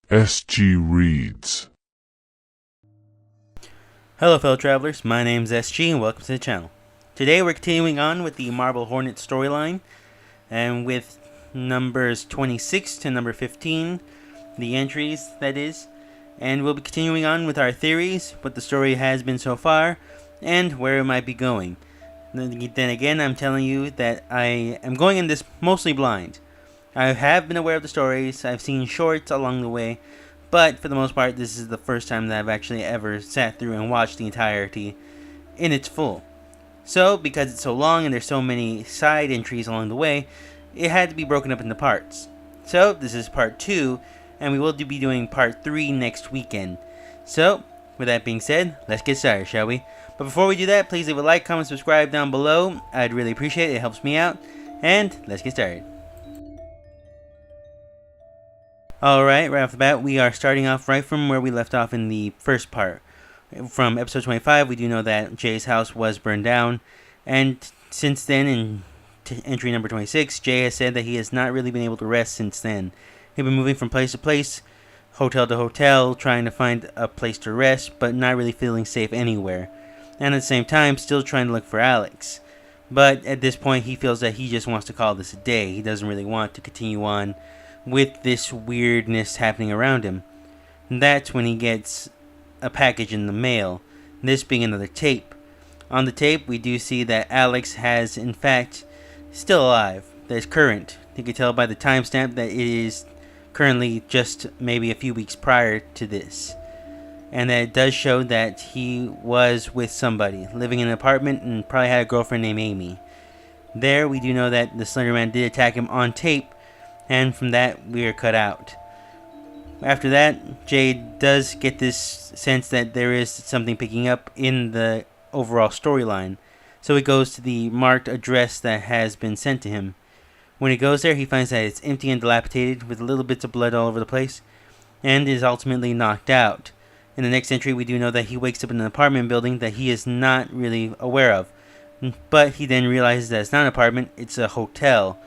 SG Reads. Hello fellow travelers, my name's SG and welcome to the channel. Today we're continuing on with the Marble Hornets storyline, and with numbers 26 to number 15, the entries that is, and we'll be continuing on with our theories, what the story has been so far, and where it might be going. Then again, I'm telling you that I am going in this mostly blind. I have been aware of the stories, I've seen shorts along the way, but for the most part this is the first time that I've actually ever sat through and watched the entirety in its full. So, because it's so long and there's so many side entries along the way, it had to be broken up into parts. So, this is part 2, and we will be doing part 3 next weekend. So, with that being said, let's get started, shall we? But before we do that, please leave a like, comment, subscribe down below. I'd really appreciate it, it helps me out. And let's get started. Alright, right off the bat, we are starting off right from where we left off in the first part. From episode 25, we do know that Jay's house was burned down, and since then, in entry number 26, Jay has said that he has not really been able to rest since then. He's been moving from place to place, hotel to hotel, trying to find a place to rest, but not really feeling safe anywhere. And at the same time, still trying to look for Alex. But at this point, he feels that he just wants to call this a day. He doesn't really want to continue on with this weirdness happening around him. And that's when he gets a package in the mail, this being another tape. On the tape, we do see that Alex has, in fact, still alive, that is current. You can tell by the timestamp that it is currently just maybe a few weeks prior to this. And that it does show that he was with somebody, living in an apartment, and probably had a girlfriend named Amy. There, we do know that the Slenderman did attack him on tape, and from that, we are cut out. After that, Jay does get this sense that there is something picking up in the overall storyline, so he goes to the marked address that has been sent to him. When he goes there, he finds that it's empty and dilapidated, with little bits of blood all over the place, and is ultimately knocked out. In the next entry, we do know that he wakes up in an apartment building that he is not really aware of, but he then realizes that it's not an apartment, it's a hotel.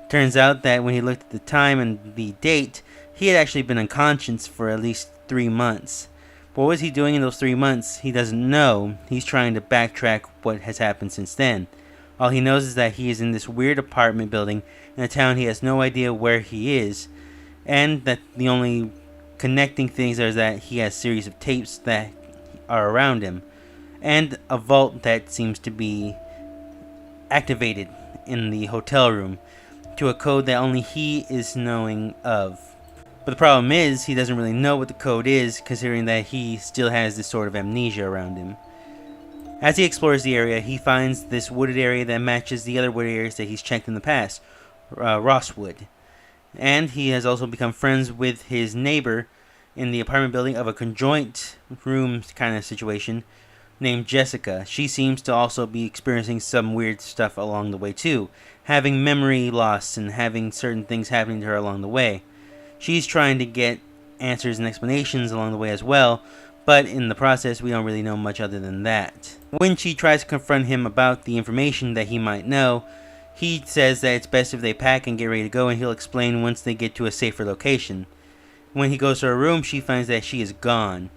Turns out that when he looked at the time and the date, he had actually been unconscious for at least 3 months. What was he doing in those 3 months? He doesn't know. He's trying to backtrack what has happened since then. All he knows is that he is in this weird apartment building in a town he has no idea where he is, and that the only connecting things are that he has a series of tapes that are around him, and a vault that seems to be activated in the hotel room to a code that only he is knowing of. But the problem is, he doesn't really know what the code is, considering that he still has this sort of amnesia around him. As he explores the area, he finds this wooded area that matches the other wooded areas that he's checked in the past, Rosswood. And he has also become friends with his neighbor in the apartment building of a conjoint room kind of situation named Jessica. She seems to also be experiencing some weird stuff along the way too, having memory loss and having certain things happening to her along the way. She's trying to get answers and explanations along the way as well, but in the process we don't really know much other than that. When she tries to confront him about the information that he might know, he says that it's best if they pack and get ready to go, and he'll explain once they get to a safer location. When he goes to her room, she finds that she is gone.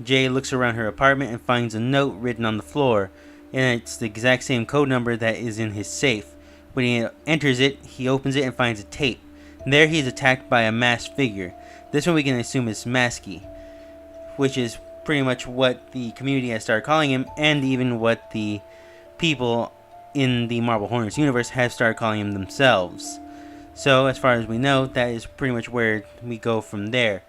Jay looks around her apartment and finds a note written on the floor, and it's the exact same code number that is in his safe. When he enters it, he opens it and finds a tape. There he is attacked by a masked figure. This one we can assume is Masky, which is pretty much what the community has started calling him, and even what the people in the Marble Hornets universe have started calling him themselves. So as far as we know, that is pretty much where we go from there.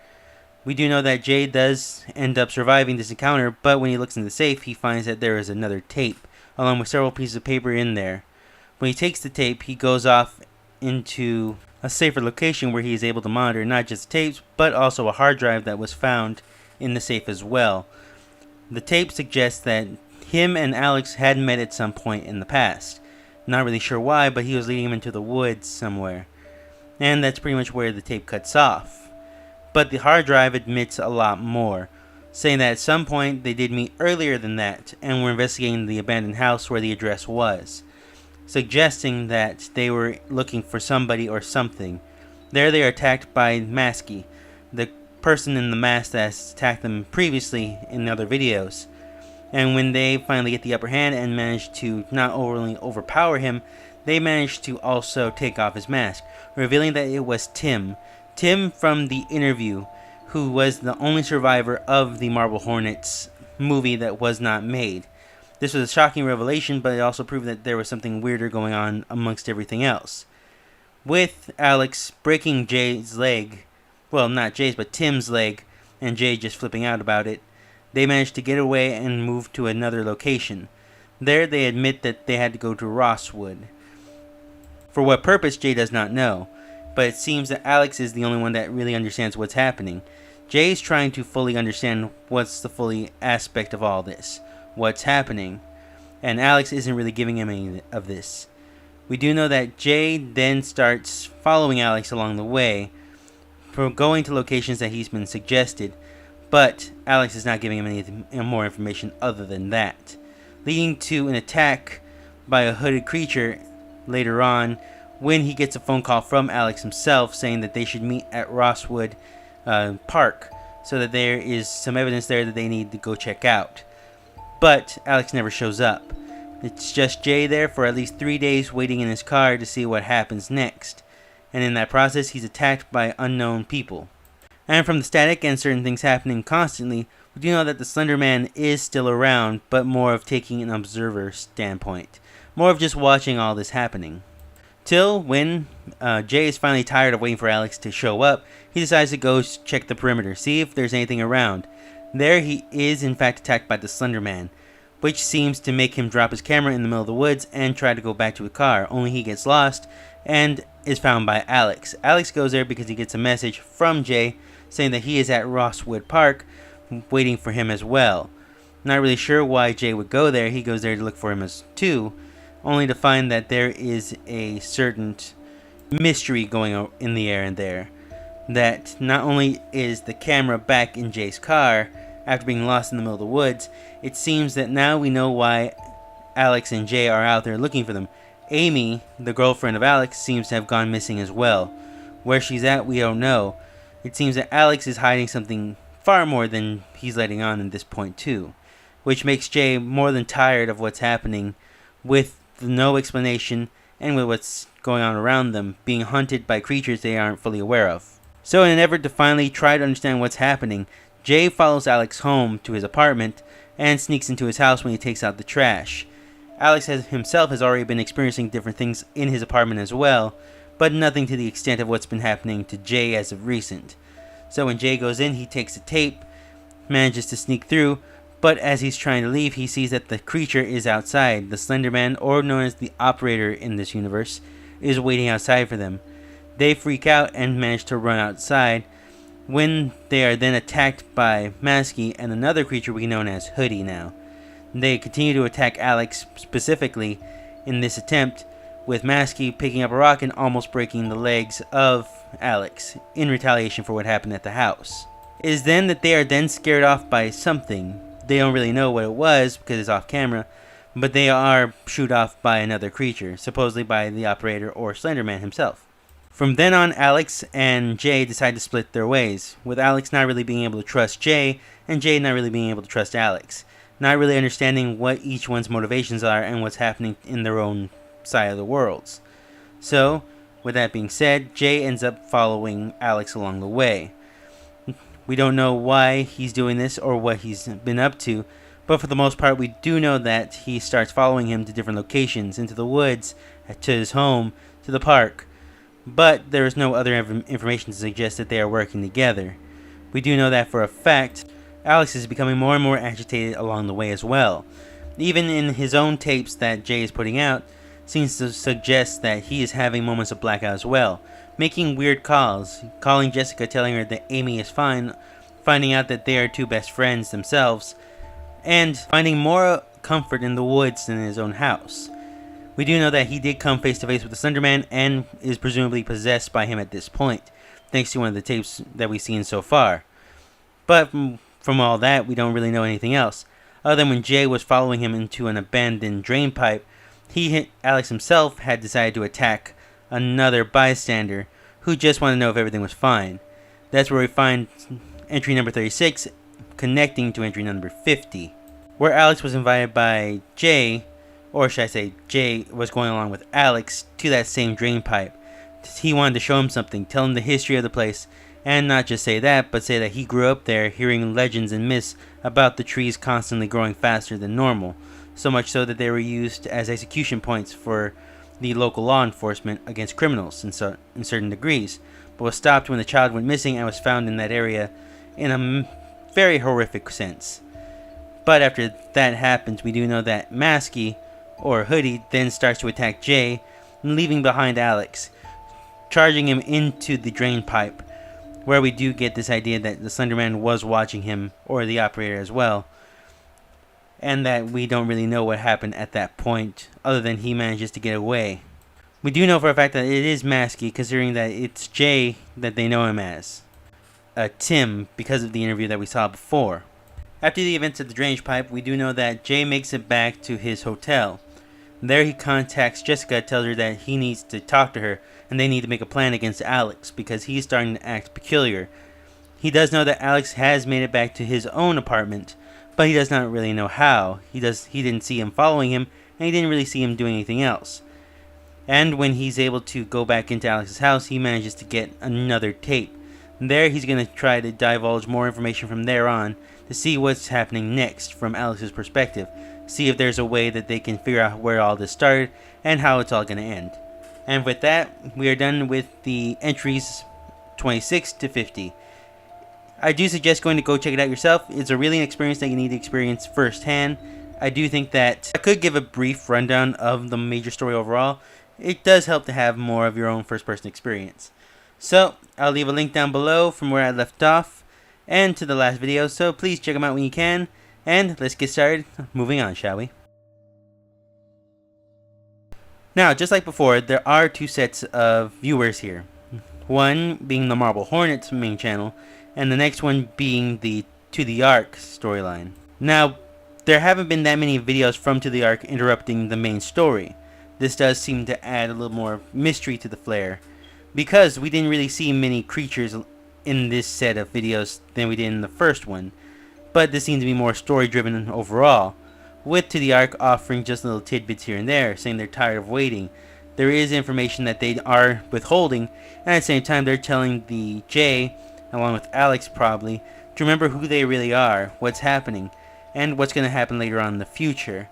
We do know that Jay does end up surviving this encounter, but when he looks in the safe, he finds that there is another tape, along with several pieces of paper in there. When he takes the tape, he goes off into a safer location where he is able to monitor not just tapes, but also a hard drive that was found in the safe as well. The tape suggests that him and Alex had met at some point in the past. Not really sure why, but he was leading him into the woods somewhere. And that's pretty much where the tape cuts off. But the hard drive admits a lot more, saying that at some point they did meet earlier than that and were investigating the abandoned house where the address was, suggesting that they were looking for somebody or something. There they are attacked by Masky. The person in the mask that's attacked them previously in other videos. And when they finally get the upper hand and manage to not only overpower him, they manage to also take off his mask, revealing that it was Tim. Tim from the interview, who was the only survivor of the Marble Hornets movie that was not made. This was a shocking revelation, but it also proved that there was something weirder going on amongst everything else. With Alex breaking Jay's leg, well, not Jay's, but Tim's leg, and Jay just flipping out about it, they managed to get away and move to another location. There, they admit that they had to go to Rosswood. For what purpose, Jay does not know, but it seems that Alex is the only one that really understands what's happening. Jay is trying to fully understand what's the fully aspect of all this, what's happening, and Alex isn't really giving him any of this. We do know that Jay then starts following Alex along the way, for going to locations that he's been suggested, but Alex is not giving him any more information other than that, leading to an attack by a hooded creature later on when he gets a phone call from Alex himself saying that they should meet at Rosswood Park, so that there is some evidence there that they need to go check out. But Alex never shows up. It's just Jay there for at least 3 days waiting in his car to see what happens next, and in that process he's attacked by unknown people. And from the static and certain things happening constantly, we do know that the Slenderman is still around, but more of taking an observer standpoint. More of just watching all this happening. Till when Jay is finally tired of waiting for Alex to show up, he decides to go check the perimeter, see if there's anything around. There he is in fact attacked by the Slenderman, which seems to make him drop his camera in the middle of the woods and try to go back to the car, only he gets lost and is found by Alex. Alex goes there because he gets a message from Jay saying that he is at Rosswood Park waiting for him as well. Not really sure why Jay would go there. He goes there to look for him as too, only to find that there is a certain mystery going in the air in there. That not only is the camera back in Jay's car after being lost in the middle of the woods, it seems that now we know why Alex and Jay are out there looking for them. Amy, the girlfriend of Alex, seems to have gone missing as well. Where she's at, we don't know. It seems that Alex is hiding something far more than he's letting on at this point too, which makes Jay more than tired of what's happening with no explanation and with what's going on around them, being hunted by creatures they aren't fully aware of. So in an effort to finally try to understand what's happening, Jay follows Alex home to his apartment and sneaks into his house when he takes out the trash. Alex himself has already been experiencing different things in his apartment as well, but nothing to the extent of what's been happening to Jay as of recent. So when Jay goes in, he takes a tape, manages to sneak through, but as he's trying to leave, he sees that the creature is outside. The Slenderman, or known as the Operator in this universe, is waiting outside for them. They freak out and manage to run outside, when they are then attacked by Masky and another creature we know as Hoodie now. They continue to attack Alex specifically in this attempt, with Masky picking up a rock and almost breaking the legs of Alex in retaliation for what happened at the house. It is then that they are then scared off by something. They don't really know what it was because it's off camera, but they are shooed off by another creature, supposedly by the Operator or Slenderman himself. From then on, Alex and Jay decide to split their ways, with Alex not really being able to trust Jay, and Jay not really being able to trust Alex, not really understanding what each one's motivations are and what's happening in their own side of the worlds. So, with that being said, Jay ends up following Alex along the way. We don't know why he's doing this or what he's been up to, but for the most part we do know that he starts following him to different locations, into the woods, to his home, to the park. But there is no other information to suggest that they are working together. We do know that for a fact, Alex is becoming more and more agitated along the way as well. Even in his own tapes that Jay is putting out, seems to suggest that he is having moments of blackout as well, making weird calls, calling Jessica, telling her that Amy is fine, finding out that they are two best friends themselves, and finding more comfort in the woods than in his own house. We do know that he did come face to face with the Slenderman and is presumably possessed by him at this point, thanks to one of the tapes that we've seen so far. But from all that, we don't really know anything else, other than when Jay was following him into an abandoned drain pipe, Alex himself had decided to attack another bystander who just wanted to know if everything was fine. That's where we find entry number 36 connecting to entry number 50, where Alex was invited by Jay, or should I say Jay was going along with Alex to that same drain pipe. He wanted to show him something, tell him the history of the place, and not just say that, but say that he grew up there hearing legends and myths about the trees constantly growing faster than normal, so much so that they were used as execution points for the local law enforcement against criminals in certain degrees, but was stopped when the child went missing and was found in that area in a very horrific sense. But after that happens, we do know that Masky, or Hoodie, then starts to attack Jay, leaving behind Alex, charging him into the drain pipe, where we do get this idea that the Slenderman was watching him, or the operator as well, and that we don't really know what happened at that point, other than he manages to get away. We do know for a fact that it is Masky, considering that it's Jay that they know him as. Tim, because of the interview that we saw before. After the events at the drainage pipe, we do know that Jay makes it back to his hotel. There he contacts Jessica, tells her that he needs to talk to her, and they need to make a plan against Alex, because he's starting to act peculiar. He does know that Alex has made it back to his own apartment, but he does not really know how. He didn't see him following him, and he didn't really see him doing anything else. And when he's able to go back into Alex's house, he manages to get another tape. There he's going to try to divulge more information from there on to see what's happening next from Alex's perspective. See if there's a way that they can figure out where all this started and how it's all going to end. And with that, we are done with the entries 26 to 50. I do suggest going to go check it out yourself. It's a really an experience that you need to experience firsthand. I do think that I could give a brief rundown of the major story overall. It does help to have more of your own first-person experience. So, I'll leave a link down below from where I left off and to the last video, so please check them out when you can. And let's get started. Moving on, shall we? Now, just like before, there are two sets of viewers here. One being the Marble Hornets main channel, and the next one being the To the Ark storyline. Now, there haven't been that many videos from To the Ark interrupting the main story. This does seem to add a little more mystery to the flair, because we didn't really see many creatures in this set of videos than we did in the first one. But this seems to be more story driven overall, with To the Ark offering just little tidbits here and there, saying they're tired of waiting. There is information that they are withholding, and at the same time they're telling the Jay, along with Alex probably, to remember who they really are, what's happening, and what's going to happen later on in the future.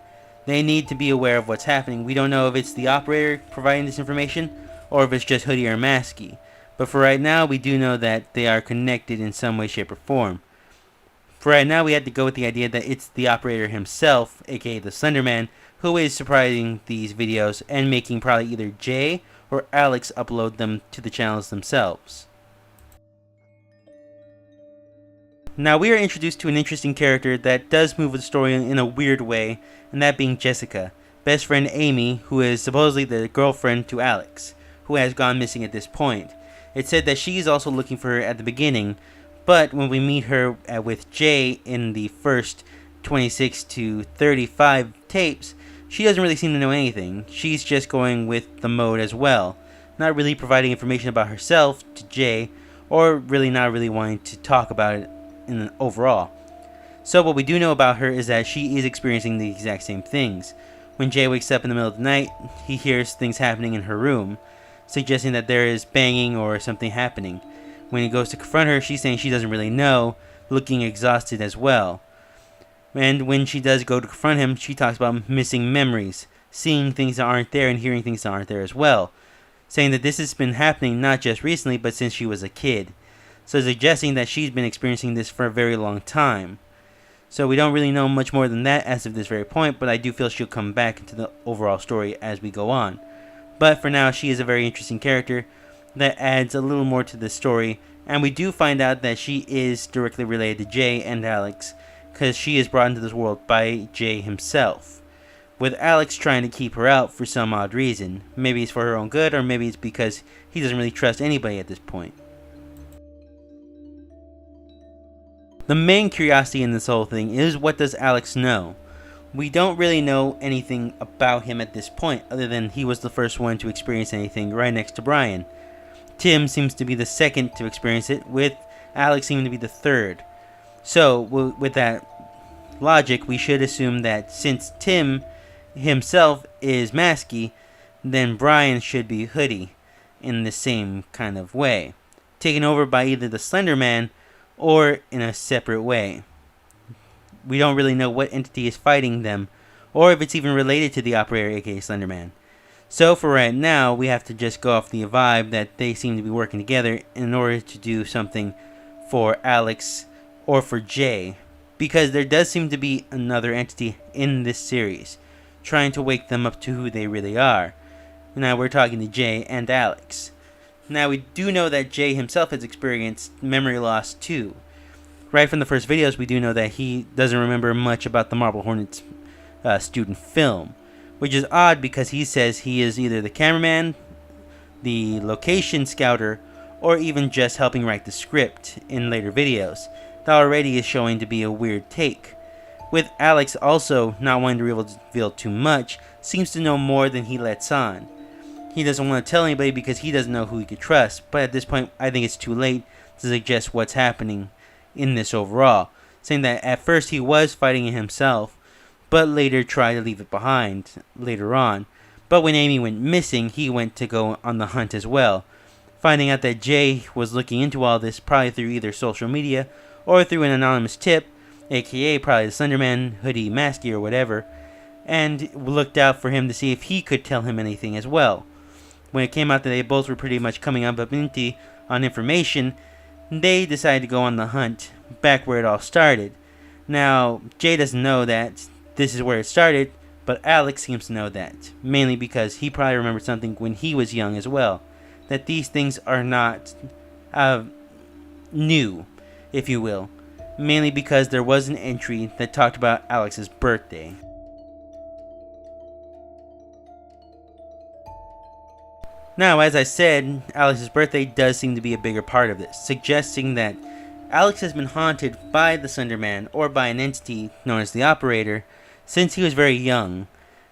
They need to be aware of what's happening. We don't know if it's the operator providing this information, or if it's just Hoodie or Masky. But for right now, we do know that they are connected in some way, shape, or form. For right now, we had to go with the idea that it's the operator himself, aka the Slenderman, who is surprising these videos and making probably either Jay or Alex upload them to the channels themselves. Now we are introduced to an interesting character that does move with the story in a weird way, and that being Jessica, best friend Amy, who is supposedly the girlfriend to Alex, who has gone missing at this point. It's said that she is also looking for her at the beginning, but when we meet her with Jay in the first 26 to 35 tapes, she doesn't really seem to know anything. She's just going with the mode as well, not really providing information about herself to Jay, or really not really wanting to talk about it in an overall. So what we do know about her is that she is experiencing the exact same things. When Jay wakes up in the middle of the night, he hears things happening in her room, suggesting that there is banging or something happening. When he goes to confront her, she's saying she doesn't really know, looking exhausted as well. And when she does go to confront him, she talks about missing memories, seeing things that aren't there and hearing things that aren't there as well, saying that this has been happening not just recently, but since she was a kid. So suggesting that she's been experiencing this for a very long time. So we don't really know much more than that as of this very point, but I do feel she'll come back into the overall story as we go on. But for now, she is a very interesting character that adds a little more to the story, and we do find out that she is directly related to Jay and Alex, because she is brought into this world by Jay himself, with Alex trying to keep her out for some odd reason. Maybe it's for her own good, or maybe it's because he doesn't really trust anybody at this point. The main curiosity in this whole thing is, what does Alex know? We don't really know anything about him at this point, other than he was the first one to experience anything right next to Brian. Tim seems to be the second to experience it, with Alex seemed to be the third. So, with that logic, we should assume that since Tim himself is Masky, then Brian should be Hoodie in the same kind of way, taken over by either the Slenderman or in a separate way. We don't really know what entity is fighting them, or if it's even related to the operator, aka Slenderman. So for right now, we have to just go off the vibe that they seem to be working together in order to do something for Alex or for Jay, because there does seem to be another entity in this series trying to wake them up to who they really are. Now we're talking to Jay and Alex. Now we do know that Jay himself has experienced memory loss too. Right from the first videos, we do know that he doesn't remember much about the Marble Hornets student film, which is odd because he says he is either the cameraman, the location scouter, or even just helping write the script in later videos. That already is showing to be a weird take. With Alex also not wanting to reveal too much, seems to know more than he lets on. He doesn't want to tell anybody because he doesn't know who he could trust, but at this point I think it's too late to suggest what's happening in this overall, saying that at first he was fighting it himself, but later tried to leave it behind later on. But when Amy went missing, he went to go on the hunt as well, finding out that Jay was looking into all this probably through either social media or through an anonymous tip, aka probably the Slenderman, Hoodie, Masky, or whatever, and looked out for him to see if he could tell him anything as well. When it came out that they both were pretty much coming up empty on information, they decided to go on the hunt back where it all started. Now, Jay doesn't know that this is where it started, but Alex seems to know that, mainly because he probably remembered something when he was young as well, that these things are not new, if you will, mainly because there was an entry that talked about Alex's birthday. Now, as I said, Alex's birthday does seem to be a bigger part of this, suggesting that Alex has been haunted by the Slenderman or by an entity known as the Operator since he was very young,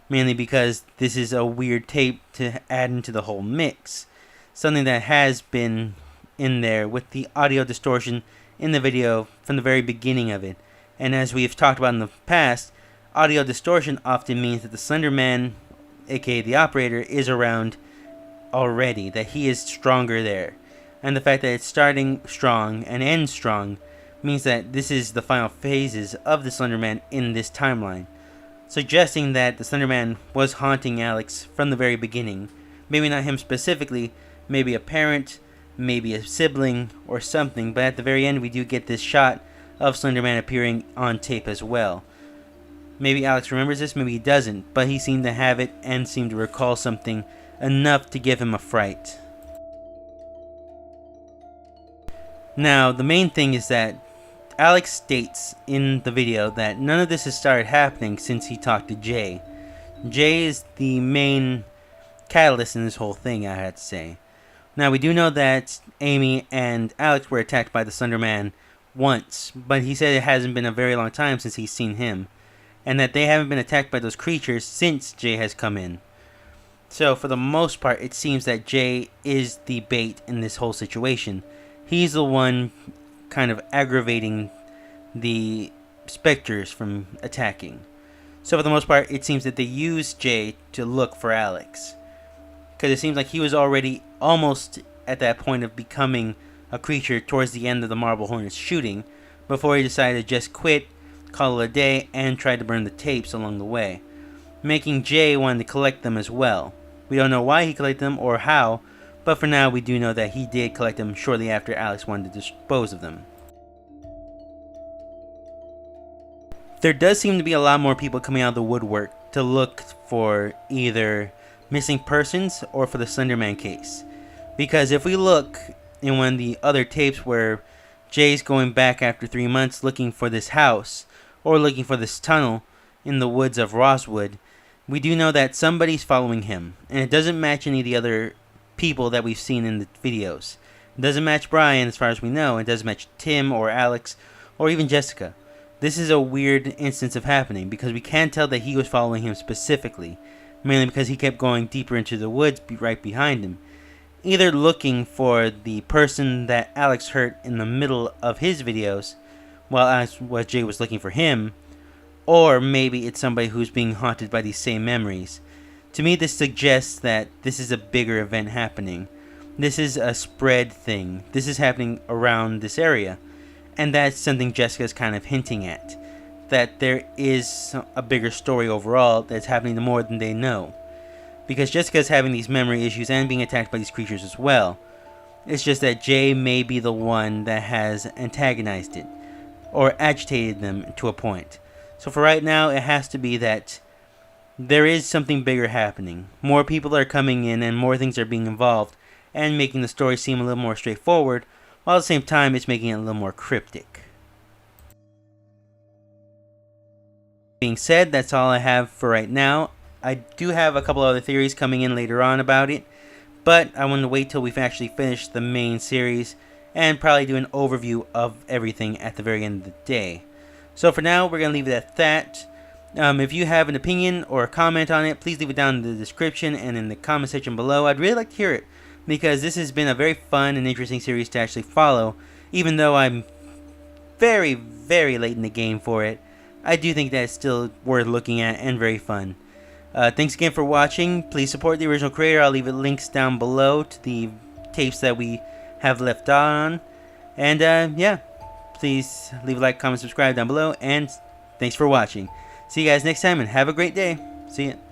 mainly because this is a weird tape to add into the whole mix, something that has been in there with the audio distortion in the video from the very beginning of it. And as we've talked about in the past, audio distortion often means that the Slenderman, aka the Operator, is around already, that he is stronger there. And the fact that it's starting strong and ends strong means that this is the final phases of the Slenderman in this timeline, suggesting that the Slenderman was haunting Alex from the very beginning. Maybe not him specifically, maybe a parent, maybe a sibling or something, but at the very end we do get this shot of Slenderman appearing on tape as well. Maybe Alex remembers this, maybe he doesn't, but he seemed to have it and seemed to recall something enough to give him a fright. Now, the main thing is that Alex states in the video that none of this has started happening since he talked to Jay. Jay is the main catalyst in this whole thing, I had to say. Now, we do know that Amy and Alex were attacked by the Slenderman once, but he said it hasn't been a very long time since he's seen him, and that they haven't been attacked by those creatures since Jay has come in. So, for the most part, it seems that Jay is the bait in this whole situation. He's the one kind of aggravating the specters from attacking. So, for the most part, it seems that they use Jay to look for Alex, because it seems like he was already almost at that point of becoming a creature towards the end of the Marble Hornets shooting, before he decided to just quit, call it a day, and try to burn the tapes along the way, making Jay want to collect them as well. We don't know why he collected them or how, but for now we do know that he did collect them shortly after Alex wanted to dispose of them. There does seem to be a lot more people coming out of the woodwork to look for either missing persons or for the Slenderman case. Because if we look in one of the other tapes where Jay's going back after 3 months looking for this house or looking for this tunnel in the woods of Rosewood, we do know that somebody's following him, and it doesn't match any of the other people that we've seen in the videos. It doesn't match Brian as far as we know. It doesn't match Tim or Alex or even Jessica. This is a weird instance of happening because we can't tell that he was following him specifically, mainly because he kept going deeper into the woods right behind him. either looking for the person that Alex hurt in the middle of his videos, while Jay was looking for him, or maybe it's somebody who's being haunted by these same memories. To me, this suggests that this is a bigger event happening. This is a spread thing. This is happening around this area. And that's something Jessica's kind of hinting at. That there is a bigger story overall that's happening to more than they know. Because Jessica's having these memory issues and being attacked by these creatures as well. It's just that Jay may be the one that has antagonized it. Or agitated them to a point. So for right now, it has to be that there is something bigger happening. More people are coming in and more things are being involved and making the story seem a little more straightforward, while at the same time it's making it a little more cryptic. Being said, that's all I have for right now. I do have a couple other theories coming in later on about it, but I want to wait till we've actually finished the main series and probably do an overview of everything at the very end of the day. So for now, we're going to leave it at that. If you have an opinion or a comment on it, please leave it down in the description and in the comment section below. I'd really like to hear it, because this has been a very fun and interesting series to actually follow. Even though I'm very, very late in the game for it, I do think that it's still worth looking at and very fun. Thanks again for watching. Please support the original creator. I'll leave links down below to the tapes that we have left on. And yeah, please leave a like, comment, subscribe down below. And thanks for watching. See you guys next time and have a great day. See ya.